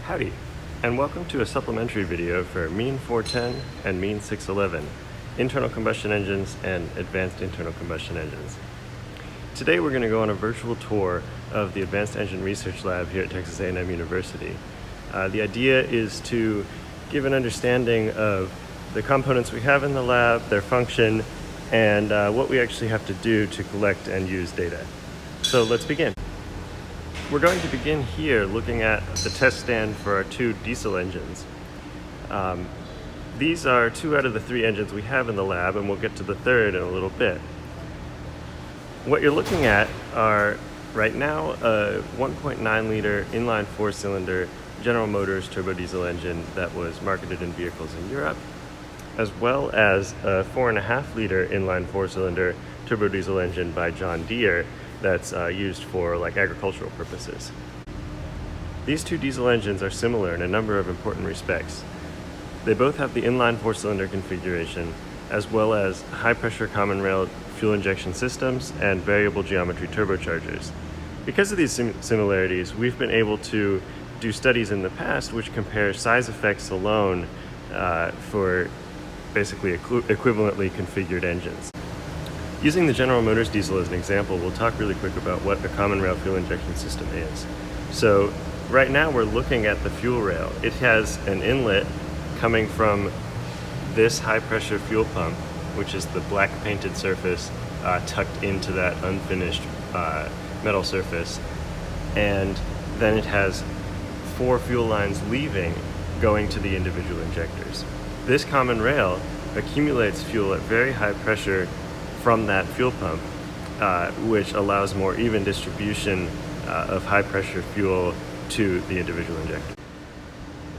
Howdy, and welcome to a supplementary video for MEEN 410 and MEEN 611, internal combustion engines and advanced internal combustion engines. Today we're going to go on a virtual tour of the Advanced Engine Research Lab here at Texas A&M University. The idea is to give an understanding of the components we have in the lab, their function, and what we actually have to do to collect and use data. So let's begin. We're going to begin here looking at the test stand for our two diesel engines. These are 2 out of the 3 engines we have in the lab, and we'll get to the third in a little bit. What you're looking at are, right now, a 1.9 liter inline 4-cylinder General Motors turbo diesel engine that was marketed in vehicles in Europe, as well as a 4.5 liter inline 4-cylinder turbo diesel engine by John Deere that's used for agricultural purposes. These 2 diesel engines are similar in a number of important respects. They both have the inline 4-cylinder configuration, as well as high-pressure common rail fuel injection systems and variable geometry turbochargers. Because of these similarities, we've been able to do studies in the past which compare size effects alone for basically equivalently configured engines. Using the General Motors diesel as an example, we'll talk really quick about what a common rail fuel injection system is. So right now we're looking at the fuel rail. It has an inlet coming from this high pressure fuel pump, which is the black painted surface tucked into that unfinished metal surface. And then it has 4 fuel lines leaving, going to the individual injectors. This common rail accumulates fuel at very high pressure from that fuel pump, which allows more even distribution of high pressure fuel to the individual injector.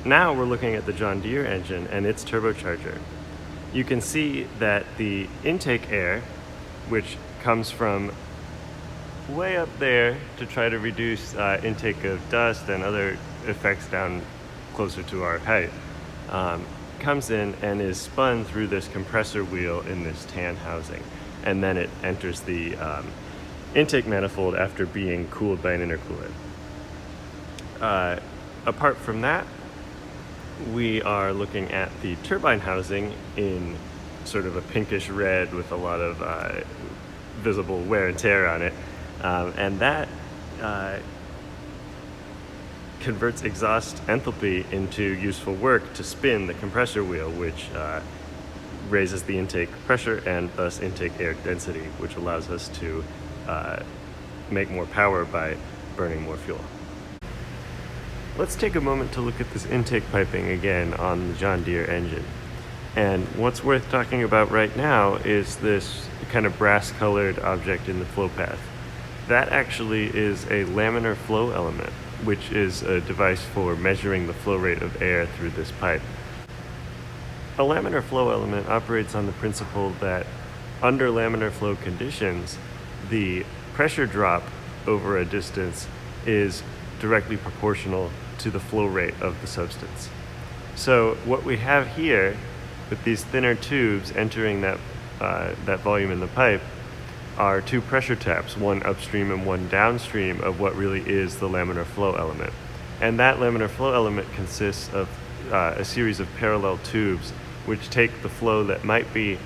Now we're looking at the John Deere engine and its turbocharger. You can see that the intake air, which comes from way up there to try to reduce intake of dust and other effects down closer to our height, comes in and is spun through this compressor wheel in this tan housing. And then it enters the intake manifold after being cooled by an intercooler. Apart from that, we are looking at the turbine housing in sort of a pinkish red with a lot of visible wear and tear on it. And that converts exhaust enthalpy into useful work to spin the compressor wheel, which raises the intake pressure and thus intake air density, which allows us to make more power by burning more fuel. Let's take a moment to look at this intake piping again on the John Deere engine. And what's worth talking about right now is this kind of brass colored object in the flow path. That actually is a laminar flow element, which is a device for measuring the flow rate of air through this pipe. A laminar flow element operates on the principle that under laminar flow conditions, the pressure drop over a distance is directly proportional to the flow rate of the substance. So what we have here with these thinner tubes entering that volume in the pipe are 2 pressure taps, one upstream and one downstream of what really is the laminar flow element. And that laminar flow element consists of a series of parallel tubes which take the flow that might be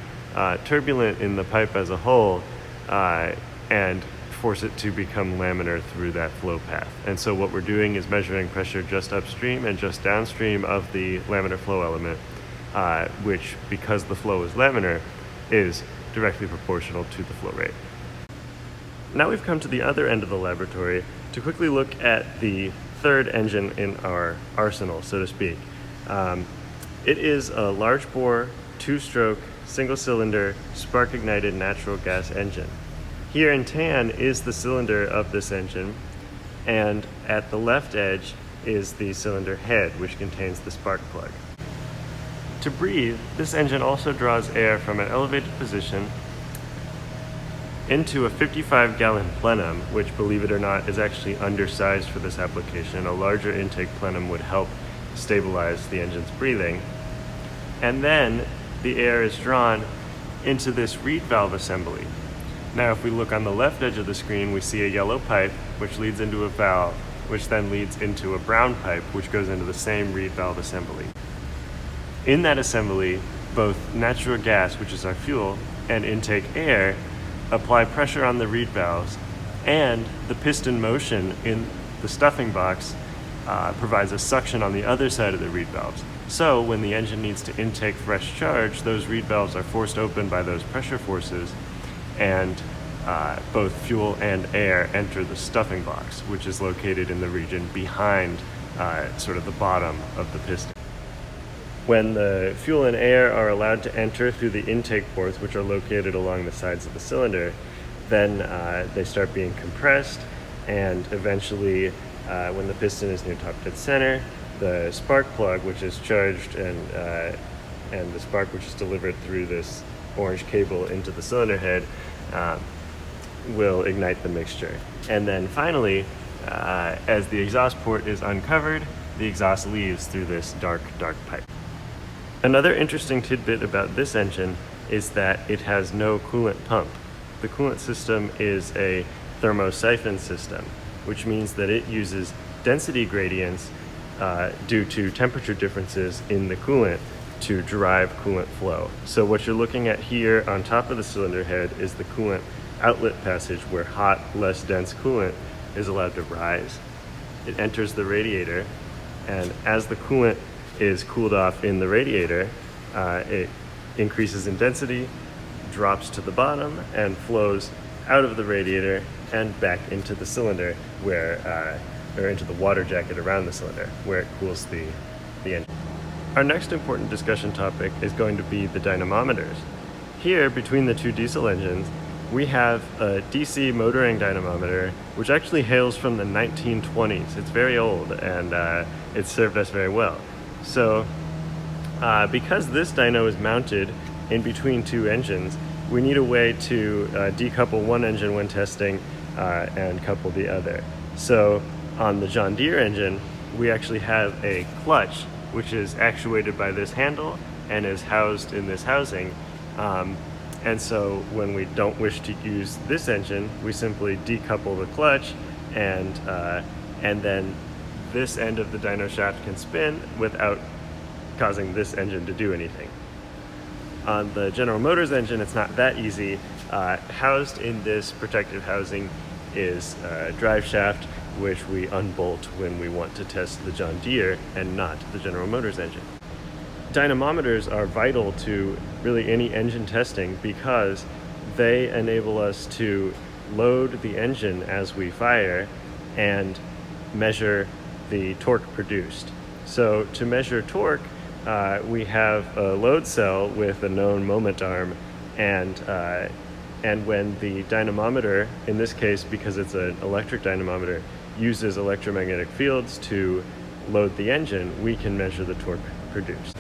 turbulent in the pipe as a whole and force it to become laminar through that flow path. And so what we're doing is measuring pressure just upstream and just downstream of the laminar flow element, which, because the flow is laminar, is directly proportional to the flow rate. Now we've come to the other end of the laboratory to quickly look at the third engine in our arsenal, so to speak. It is a large bore, 2-stroke, single-cylinder, spark-ignited natural gas engine. Here in tan is the cylinder of this engine, and at the left edge is the cylinder head, which contains the spark plug. To breathe, this engine also draws air from an elevated position into a 55-gallon plenum, which, believe it or not, is actually undersized for this application. A larger intake plenum would help stabilize the engine's breathing. And then the air is drawn into this reed valve assembly. Now if we look on the left edge of the screen, we see a yellow pipe which leads into a valve which then leads into a brown pipe, which goes into the same reed valve assembly. In that assembly, both natural gas, which is our fuel, and intake air apply pressure on the reed valves, and the piston motion in the stuffing box provides a suction on the other side of the reed valves. So when the engine needs to intake fresh charge, those reed valves are forced open by those pressure forces, and both fuel and air enter the stuffing box, which is located in the region behind sort of the bottom of the piston. When the fuel and air are allowed to enter through the intake ports, which are located along the sides of the cylinder, then they start being compressed, and eventually when the piston is near top dead center, the spark plug, which is charged, and the spark, which is delivered through this orange cable into the cylinder head, will ignite the mixture. And then finally, as the exhaust port is uncovered, the exhaust leaves through this dark pipe. Another interesting tidbit about this engine is that it has no coolant pump. The coolant system is a thermosiphon system, which means that it uses density gradients due to temperature differences in the coolant to drive coolant flow. So what you're looking at here on top of the cylinder head is the coolant outlet passage, where hot, less dense coolant is allowed to rise. It enters the radiator, and as the coolant is cooled off in the radiator, it increases in density, drops to the bottom, and flows out of the radiator and back into the cylinder, or into the water jacket around the cylinder, where it cools the engine. Our next important discussion topic is going to be the dynamometers. Here, between the two diesel engines, we have a DC motoring dynamometer, which actually hails from the 1920s. It's very old, and it served us very well. So, because this dyno is mounted in between two engines, we need a way to decouple one engine when testing and couple the other. So, on the John Deere engine, we actually have a clutch, which is actuated by this handle and is housed in this housing. And so when we don't wish to use this engine, we simply decouple the clutch, and then this end of the dyno shaft can spin without causing this engine to do anything. On the General Motors engine, it's not that easy. Housed in this protective housing is a drive shaft, which we unbolt when we want to test the John Deere and not the General Motors engine. Dynamometers are vital to really any engine testing because they enable us to load the engine as we fire and measure the torque produced. So to measure torque, we have a load cell with a known moment arm, and when the dynamometer, in this case because it's an electric dynamometer, uses electromagnetic fields to load the engine, we can measure the torque produced.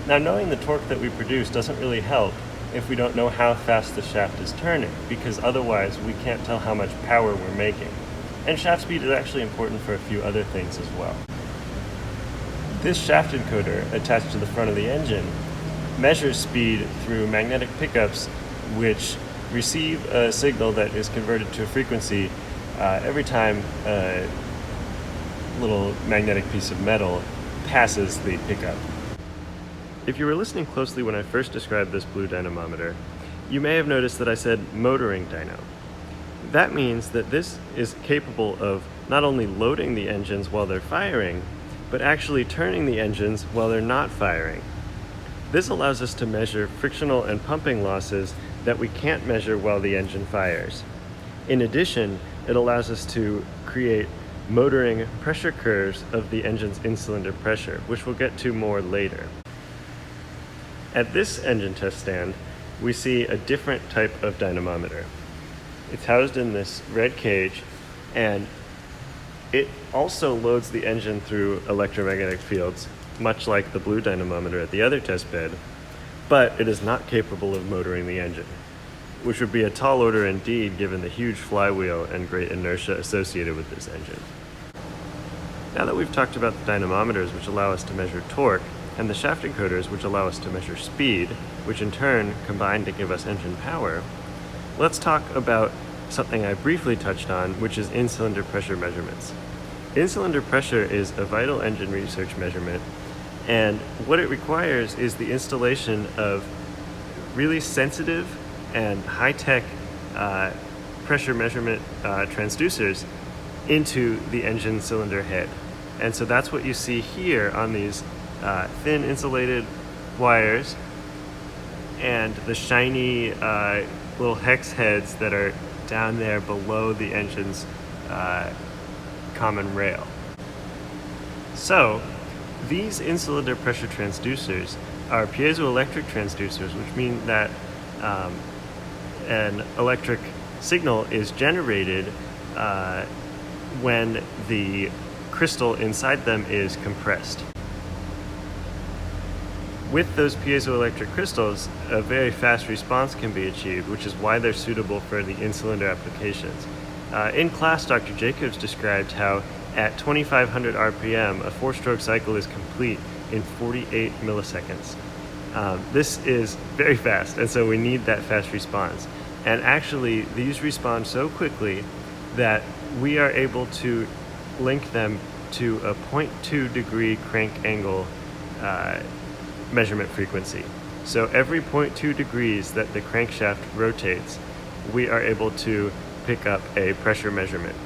Now, knowing the torque that we produce doesn't really help if we don't know how fast the shaft is turning, because otherwise we can't tell how much power we're making. And shaft speed is actually important for a few other things as well. This shaft encoder attached to the front of the engine measures speed through magnetic pickups, which receive a signal that is converted to a frequency every time a little magnetic piece of metal passes the pickup. If you were listening closely when I first described this blue dynamometer, you may have noticed that I said motoring dyno. That means that this is capable of not only loading the engines while they're firing, but actually turning the engines while they're not firing. This allows us to measure frictional and pumping losses that we can't measure while the engine fires. In addition, it allows us to create motoring pressure curves of the engine's in-cylinder pressure, which we'll get to more later. At this engine test stand, we see a different type of dynamometer. It's housed in this red cage, and it also loads the engine through electromagnetic fields, much like the blue dynamometer at the other test bed, but it is not capable of motoring the engine, which would be a tall order indeed given the huge flywheel and great inertia associated with this engine. Now that we've talked about the dynamometers, which allow us to measure torque, and the shaft encoders, which allow us to measure speed, which in turn combine to give us engine power, let's talk about something I briefly touched on, which is in-cylinder pressure measurements. In-cylinder pressure is a vital engine research measurement, and what it requires is the installation of really sensitive and high-tech pressure measurement transducers into the engine cylinder head. And so that's what you see here on these thin insulated wires and the shiny little hex heads that are down there below the engine's common rail. So these in-cylinder pressure transducers are piezoelectric transducers, which mean that an electric signal is generated when the crystal inside them is compressed. With those piezoelectric crystals, a very fast response can be achieved, which is why they're suitable for the in-cylinder applications. In class, Dr. Jacobs described how at 2500 RPM, a 4-stroke cycle is complete in 48 milliseconds. This is very fast, and so we need that fast response. And actually, these respond so quickly that we are able to link them to a 0.2 degree crank angle measurement frequency. So every 0.2 degrees that the crankshaft rotates, we are able to pick up a pressure measurement.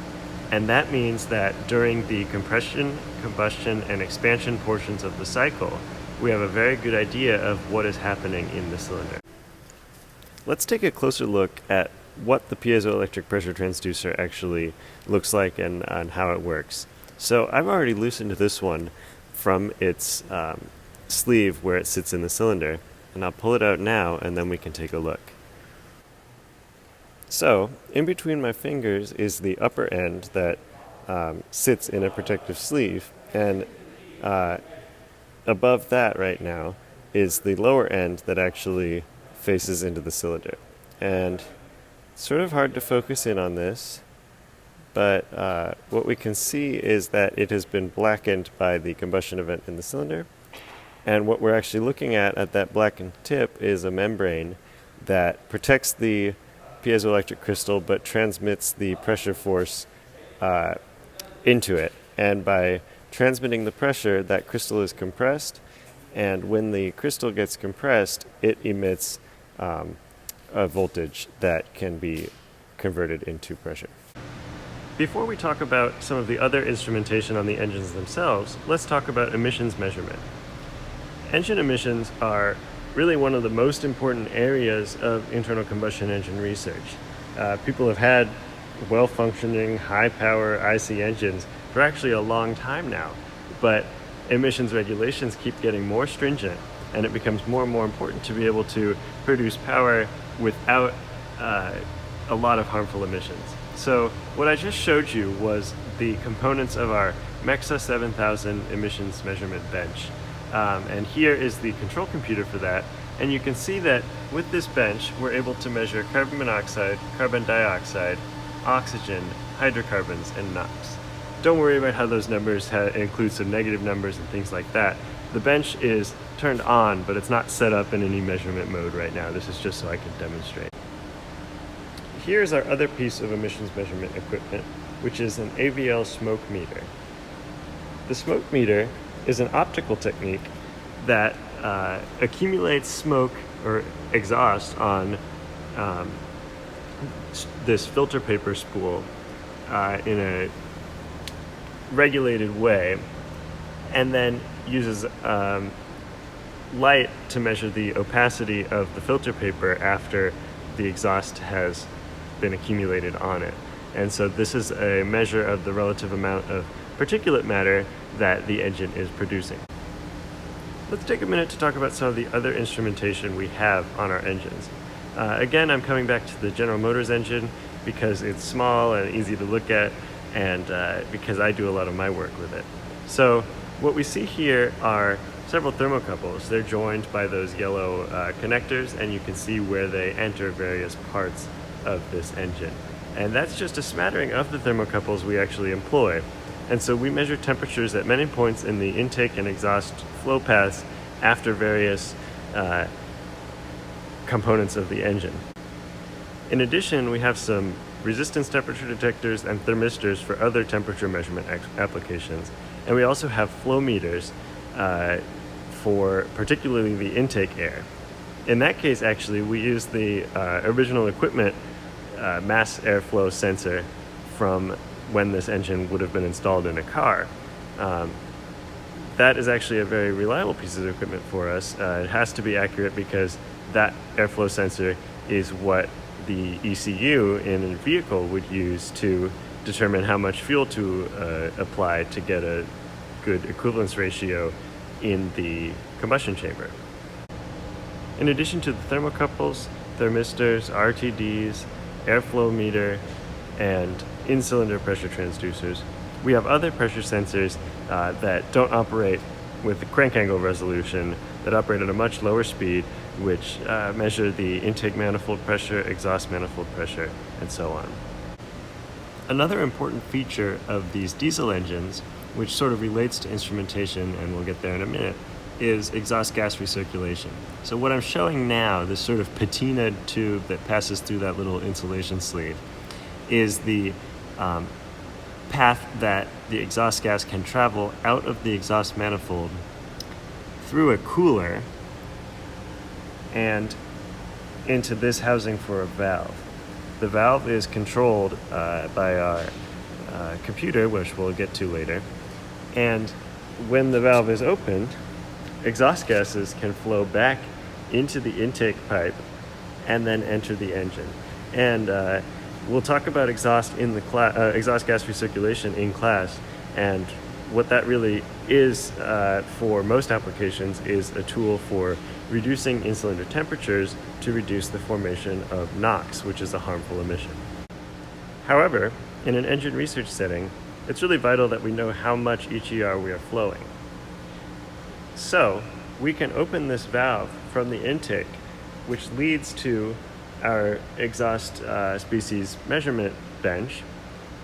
And that means that during the compression, combustion, and expansion portions of the cycle, we have a very good idea of what is happening in the cylinder. Let's take a closer look at what the piezoelectric pressure transducer actually looks like and how it works. So I've already loosened this one from its sleeve where it sits in the cylinder, and I'll pull it out now and then we can take a look. So in between my fingers is the upper end that sits in a protective sleeve, and above that right now is the lower end that actually faces into the cylinder. And it's sort of hard to focus in on this, but what we can see is that it has been blackened by the combustion event in the cylinder. And what we're actually looking at that blackened tip is a membrane that protects the piezoelectric crystal but transmits the pressure force into it. And by transmitting the pressure, that crystal is compressed, and when the crystal gets compressed, it emits a voltage that can be converted into pressure. Before we talk about some of the other instrumentation on the engines themselves, let's talk about emissions measurement. Engine emissions are really one of the most important areas of internal combustion engine research. People have had well-functioning, high-power IC engines for actually a long time now, but emissions regulations keep getting more stringent, and it becomes more and more important to be able to produce power without a lot of harmful emissions. So what I just showed you was the components of our MEXA 7000 emissions measurement bench. And here is the control computer for that. And you can see that with this bench, we're able to measure carbon monoxide, carbon dioxide, oxygen, hydrocarbons, and NOx. Don't worry about how those numbers include some negative numbers and things like that. The bench is turned on, but it's not set up in any measurement mode right now. This is just so I can demonstrate. Here's our other piece of emissions measurement equipment, which is an AVL smoke meter. The smoke meter is an optical technique that accumulates smoke or exhaust on this filter paper spool in a regulated way, and then uses light to measure the opacity of the filter paper after the exhaust has been accumulated on it. And so this is a measure of the relative amount of particulate matter that the engine is producing. Let's take a minute to talk about some of the other instrumentation we have on our engines. Again, I'm coming back to the General Motors engine because it's small and easy to look at, and because I do a lot of my work with it. So what we see here are several thermocouples. They're joined by those yellow connectors, and you can see where they enter various parts of this engine. And that's just a smattering of the thermocouples we actually employ. And so we measure temperatures at many points in the intake and exhaust flow paths after various components of the engine. In addition, we have some resistance temperature detectors, and thermistors for other temperature measurement applications. And we also have flow meters for particularly the intake air. In that case, actually, we use the original equipment mass airflow sensor from when this engine would have been installed in a car. That is actually a very reliable piece of equipment for us. It has to be accurate because that airflow sensor is what the ECU in a vehicle would use to determine how much fuel to apply to get a good equivalence ratio in the combustion chamber. In addition to the thermocouples, thermistors, RTDs, airflow meter, and in-cylinder pressure transducers, we have other pressure sensors that don't operate with the crank angle resolution, that operate at a much lower speed, which measure the intake manifold pressure, exhaust manifold pressure, and so on. Another important feature of these diesel engines, which sort of relates to instrumentation, and we'll get there in a minute, is exhaust gas recirculation. So what I'm showing now, this sort of patina tube that passes through that little insulation sleeve, is the path that the exhaust gas can travel out of the exhaust manifold through a cooler and into this housing for a valve. The valve is controlled by our computer, which we'll get to later, and when the valve is opened, exhaust gases can flow back into the intake pipe and then enter the engine. And we'll talk about exhaust in the exhaust gas recirculation in class, and what that really is for most applications is a tool for reducing in-cylinder temperatures to reduce the formation of NOx, which is a harmful emission. However, in an engine research setting, it's really vital that we know how much EGR we are flowing. So we can open this valve from the intake, which leads to our exhaust species measurement bench,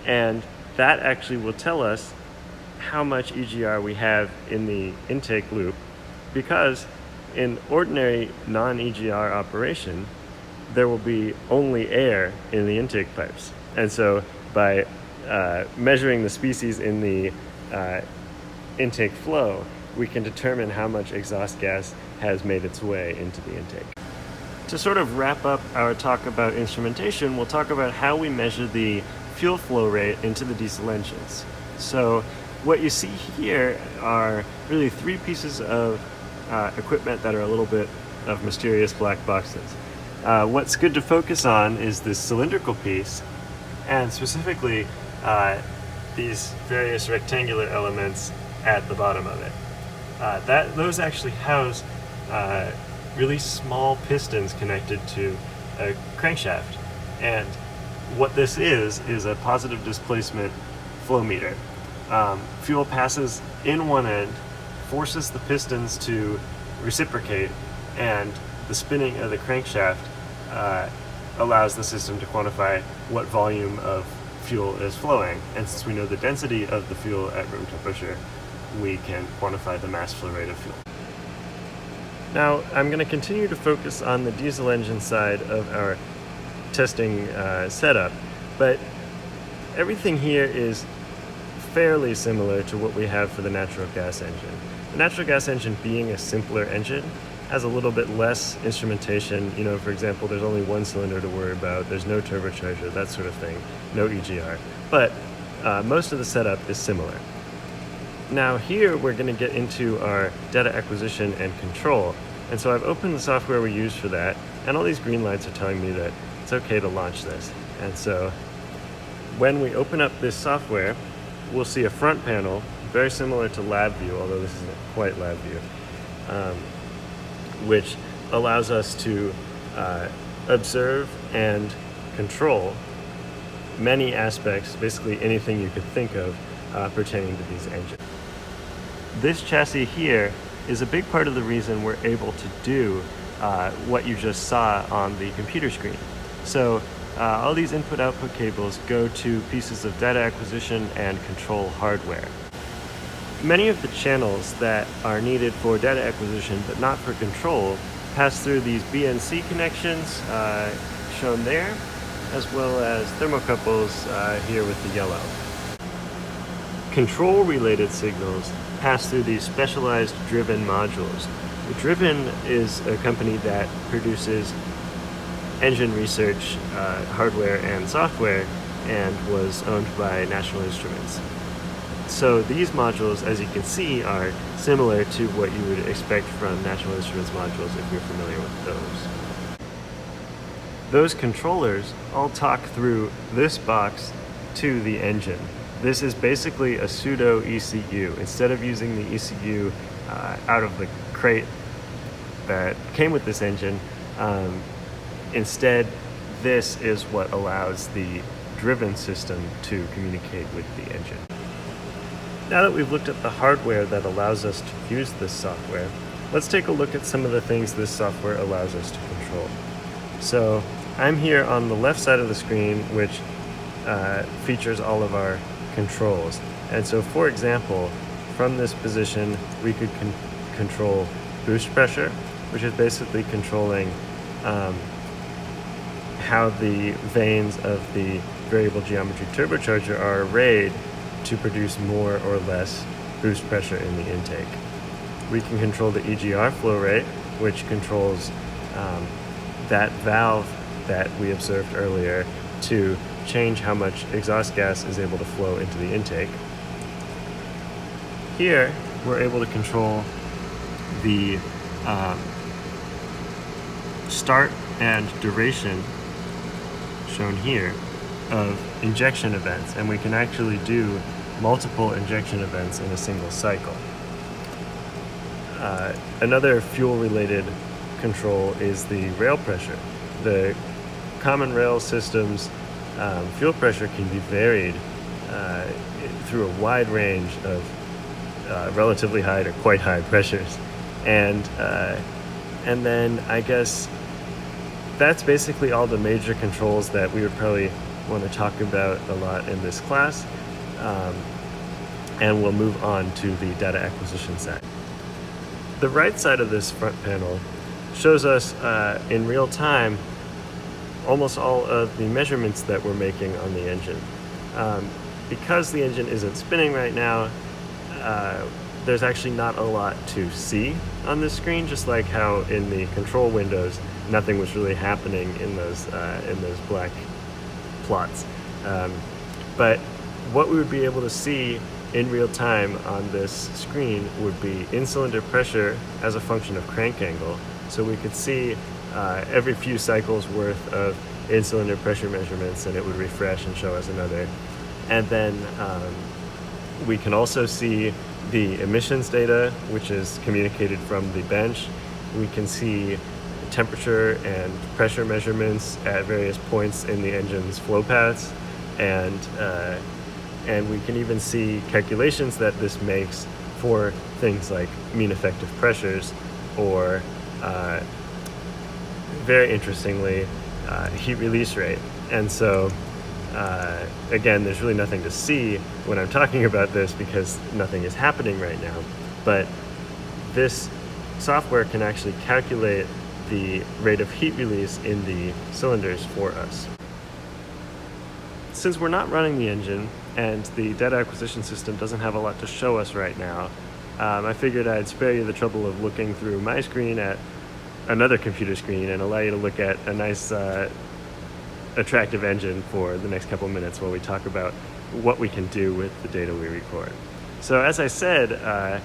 and that actually will tell us how much EGR we have in the intake loop, because in ordinary non-EGR operation, there will be only air in the intake pipes. And so by measuring the species in the intake flow, we can determine how much exhaust gas has made its way into the intake. To sort of wrap up our talk about instrumentation, we'll talk about how we measure the fuel flow rate into the diesel engines. So what you see here are really three pieces of equipment that are a little bit of mysterious black boxes. What's good to focus on is this cylindrical piece, and specifically these various rectangular elements at the bottom of it. Those actually house really small pistons connected to a crankshaft, and what this is a positive displacement flow meter. Fuel passes in one end, forces the pistons to reciprocate, and the spinning of the crankshaft allows the system to quantify what volume of fuel is flowing. And since we know the density of the fuel at room temperature, we can quantify the mass flow rate of fuel. Now, I'm going to continue to focus on the diesel engine side of our testing setup, but everything here is fairly similar to what we have for the natural gas engine. The natural gas engine, being a simpler engine, has a little bit less instrumentation. You know, for example, there's only one cylinder to worry about, there's no turbocharger, that sort of thing, no EGR. But most of the setup is similar. Now here we're going to get into our data acquisition and control. And so I've opened the software we use for that, and all these green lights are telling me that it's okay to launch this. And so when we open up this software, we'll see a front panel very similar to LabVIEW, although this isn't quite LabVIEW, which allows us to observe and control many aspects, basically anything you could think of pertaining to these engines. This chassis here is a big part of the reason we're able to do what you just saw on the computer screen. So all these input-output cables go to pieces of data acquisition and control hardware. Many of the channels that are needed for data acquisition but not for control pass through these BNC connections shown there, as well as thermocouples here with the yellow. Control-related signals pass through these specialized Driven modules. Driven is a company that produces engine research hardware and software and was owned by National Instruments. So these modules, as you can see, are similar to what you would expect from National Instruments modules if you're familiar with those. Those controllers all talk through this box to the engine. This is basically a pseudo ECU. Instead of using the ECU out of the crate that came with this engine, instead this is what allows the Driven system to communicate with the engine. Now that we've looked at the hardware that allows us to use this software, let's take a look at some of the things this software allows us to control. So I'm here on the left side of the screen, which features all of our controls. And so, for example, from this position, we could control boost pressure, which is basically controlling how the vanes of the variable geometry turbocharger are arrayed to produce more or less boost pressure in the intake. We can control the EGR flow rate, which controls that valve that we observed earlier to change how much exhaust gas is able to flow into the intake. Here, we're able to control the start and duration, shown here, of injection events, and we can actually do multiple injection events in a single cycle. Another fuel-related control is the rail pressure. The common rail system's fuel pressure can be varied through a wide range of relatively high to quite high pressures, and then I guess that's basically all the major controls that we would probably want to talk about a lot in this class, and we'll move on to the data acquisition side. The right side of this front panel shows us in real time almost all of the measurements that we're making on the engine. Because the engine isn't spinning right now, there's actually not a lot to see on this screen, just like how in the control windows nothing was really happening in those black plots. But what we would be able to see in real time on this screen would be in-cylinder pressure as a function of crank angle. So we could see every few cycles worth of in-cylinder pressure measurements, and it would refresh and show us another. And then we can also see the emissions data, which is communicated from the bench. We can see temperature and pressure measurements at various points in the engine's flow paths, and we can even see calculations that this makes for things like mean effective pressures, or very interestingly, heat release rate. And so again, there's really nothing to see when I'm talking about this because nothing is happening right now, but this software can actually calculate the rate of heat release in the cylinders for us. Since we're not running the engine and the data acquisition system doesn't have a lot to show us right now, I figured I'd spare you the trouble of looking through my screen at another computer screen and allow you to look at a nice attractive engine for the next couple minutes while we talk about what we can do with the data we record. So as I said,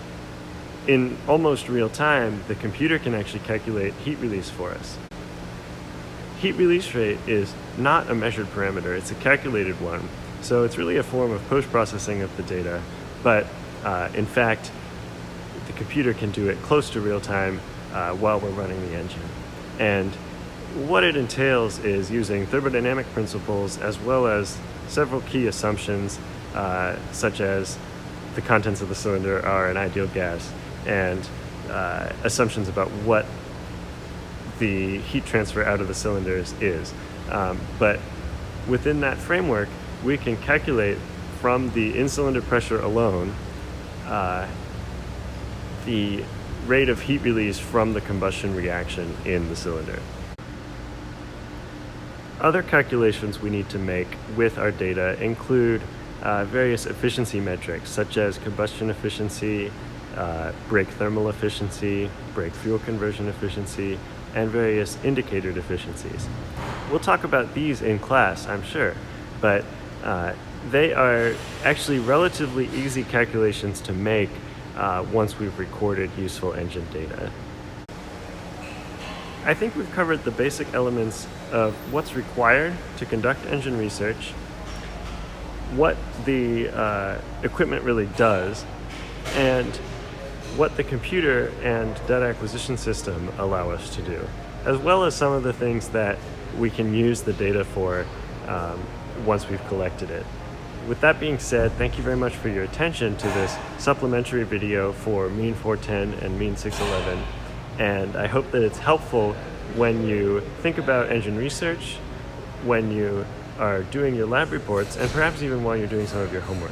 in almost real time, the computer can actually calculate heat release for us. Heat release rate is not a measured parameter, it's a calculated one. So it's really a form of post-processing of the data, but in fact, the computer can do it close to real time while we're running the engine. And what it entails is using thermodynamic principles as well as several key assumptions, such as the contents of the cylinder are an ideal gas, and assumptions about what the heat transfer out of the cylinders is. But within that framework, we can calculate from the in-cylinder pressure alone the rate of heat release from the combustion reaction in the cylinder. Other calculations we need to make with our data include various efficiency metrics such as combustion efficiency, brake thermal efficiency, brake fuel conversion efficiency, and various indicator efficiencies. We'll talk about these in class, I'm sure, but they are actually relatively easy calculations to make once we've recorded useful engine data. I think we've covered the basic elements of what's required to conduct engine research, what the equipment really does, and what the computer and data acquisition system allow us to do, as well as some of the things that we can use the data for once we've collected it. With that being said, thank you very much for your attention to this supplementary video for MEEN 410 and MEEN 611. And I hope that it's helpful when you think about engine research, when you are doing your lab reports, and perhaps even while you're doing some of your homework.